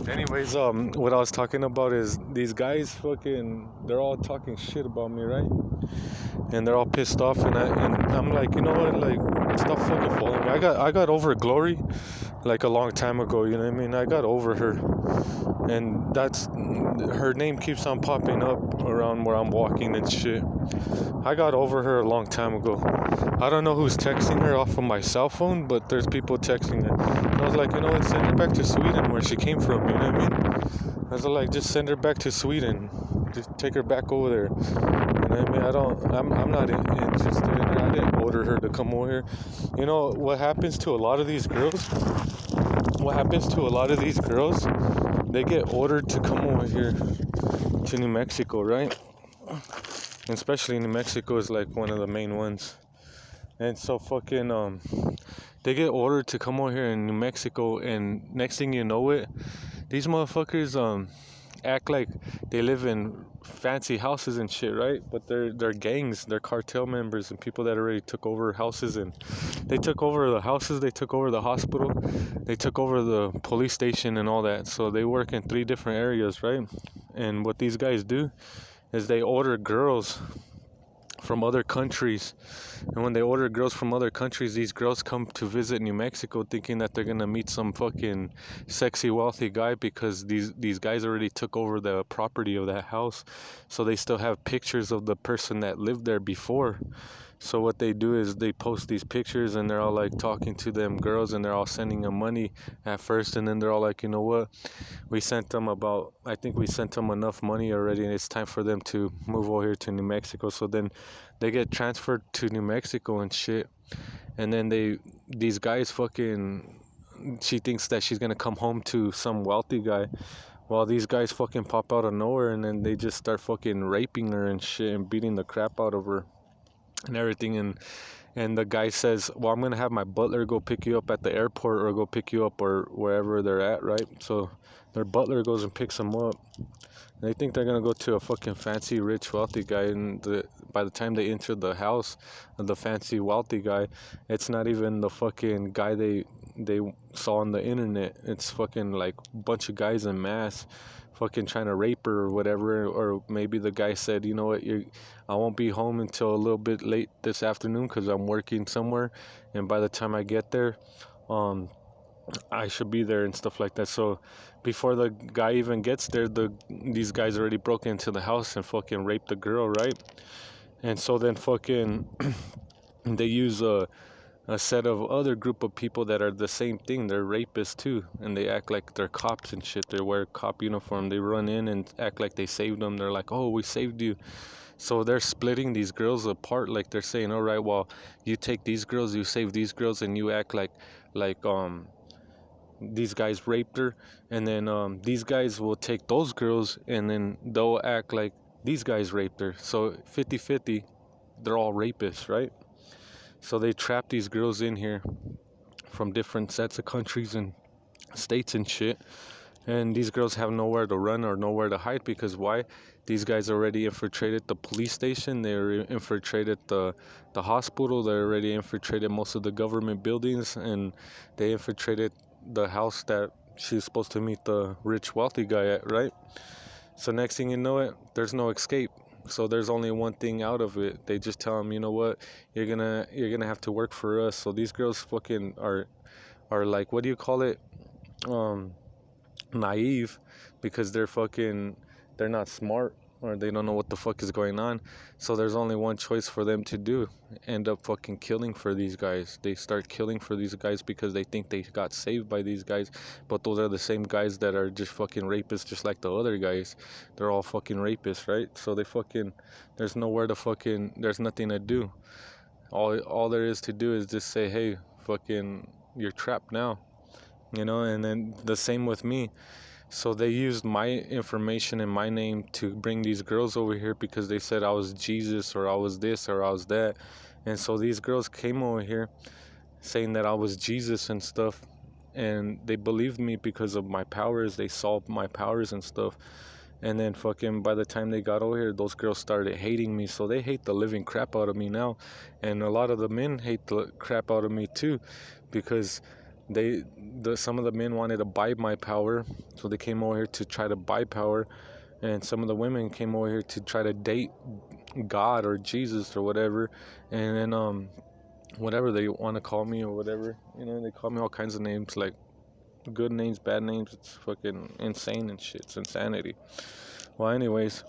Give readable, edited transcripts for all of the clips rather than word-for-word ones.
Anyways, what I was talking about is these guys they're all talking shit about me, right? And they're all pissed off, and I'm like, you know what, like, stop fucking following me. I got over Glory like a long time ago, you know what I mean? I got over her, and that's her name keeps on popping up around where I'm walking and shit. I got over her a long time ago. I don't know who's texting her off of my cell phone, but there's people texting her. And I was like, you know what, send her back to Sweden where she came from, you know what I mean? I was like, just send her back to Sweden. Just take her back over there. You know what I mean? I'm not interested in her. I didn't order her to come over here. You know, what happens to a lot of these girls? What happens to a lot of these girls? They get ordered to come over here to New Mexico, right? And especially New Mexico is like one of the main ones. And so they get ordered to come over here in New Mexico, and next thing you know it, these motherfuckers act like they live in fancy houses and shit, right? But they're gangs, they're cartel members and people that already took over houses, and they took over the houses, they took over the hospital, they took over the police station and all that. So they work in 3 different areas, right? And what these guys do is they order girls from other countries. And when they order girls from other countries, these girls come to visit New Mexico thinking that they're gonna meet some fucking sexy wealthy guy, because these guys already took over the property of that house. So they still have pictures of the person that lived there before. So what they do is they post these pictures, and they're all like talking to them girls, and they're all sending them money at first, and then they're all like, you know what, I think we sent them enough money already, and it's time for them to move over here to New Mexico. So then they get transferred to New Mexico and shit. And then these guys she thinks that she's gonna come home to some wealthy guy, while these guys fucking pop out of nowhere, and then they just start fucking raping her and shit, and beating the crap out of her and everything. And the guy says, well, I'm gonna have my butler go pick you up at the airport, or go pick you up or wherever they're at, right? So their butler goes and picks them up. They think they're gonna go to a fucking fancy, rich, wealthy guy, and by the time they enter the house of the fancy, wealthy guy, it's not even the fucking guy they saw on the internet. It's fucking like a bunch of guys in mass, fucking trying to rape her or whatever. Or maybe the guy said, you know what, I won't be home until a little bit late this afternoon because I'm working somewhere, and by the time I get there, um, I should be there and stuff like that. So before the guy even gets there, these guys already broke into the house and fucking raped the girl, right? And so then fucking they use a set of other group of people that are the same thing. They're rapists too, and they act like they're cops and shit. They wear cop uniform. They run in and act like they saved them. They're like, oh, we saved you. So they're splitting these girls apart. Like they're saying, all right, well, you take these girls, you save these girls, and you act like these guys raped her. And then these guys will take those girls, and then they'll act like these guys raped her. So 50-50, they're all rapists, right? So they trap these girls in here from different sets of countries and states and shit. And these girls have nowhere to run or nowhere to hide, because why? These guys already infiltrated the police station. They infiltrated the hospital. They already infiltrated most of the government buildings, and they infiltrated the house that she's supposed to meet the rich, wealthy guy at, right? So next thing you know it, there's no escape. So there's only one thing out of it. They just tell them, you know what, you're gonna have to work for us. So these girls fucking are like, what do you call it? Um, Naive, because they're not smart, or they don't know what the fuck is going on. So there's only one choice for them to do: end up fucking killing for these guys. They start killing for these guys because they think they got saved by these guys, but those are the same guys that are just fucking rapists, just like the other guys. They're all fucking rapists, right? So there's nowhere to there's nothing to do. All there is to do is just say, hey, fucking, you're trapped now, you know. And then the same with me. So they used my information and my name to bring these girls over here, because they said I was Jesus, or I was this, or I was that. And so these girls came over here saying that I was Jesus and stuff, and they believed me because of my powers. They saw my powers and stuff. And then fucking by the time they got over here, those girls started hating me. So they hate the living crap out of me now. And a lot of the men hate the crap out of me too, because some of the men wanted to buy my power, so they came over here to try to buy power, and some of the women came over here to try to date God or Jesus or whatever, and then whatever they want to call me or whatever, they call me all kinds of names, like good names, bad names. It's fucking insane and shit. It's insanity. Well, anyways,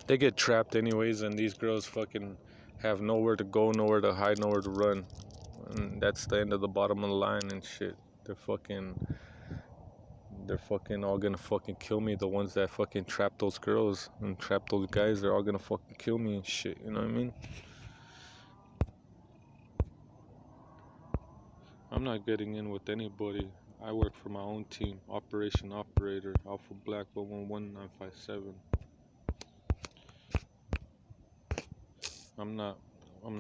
they get trapped anyways, and these girls fucking have nowhere to go, nowhere to hide, nowhere to run, and that's the end of the bottom of the line and shit. They're fucking all gonna fucking kill me. The ones that fucking trap those girls and trap those guys, they're all gonna fucking kill me and shit. You know what I mean? I'm not getting in with anybody. I work for my own team. Operation Operator, Alpha Black 111957. I'm not gonna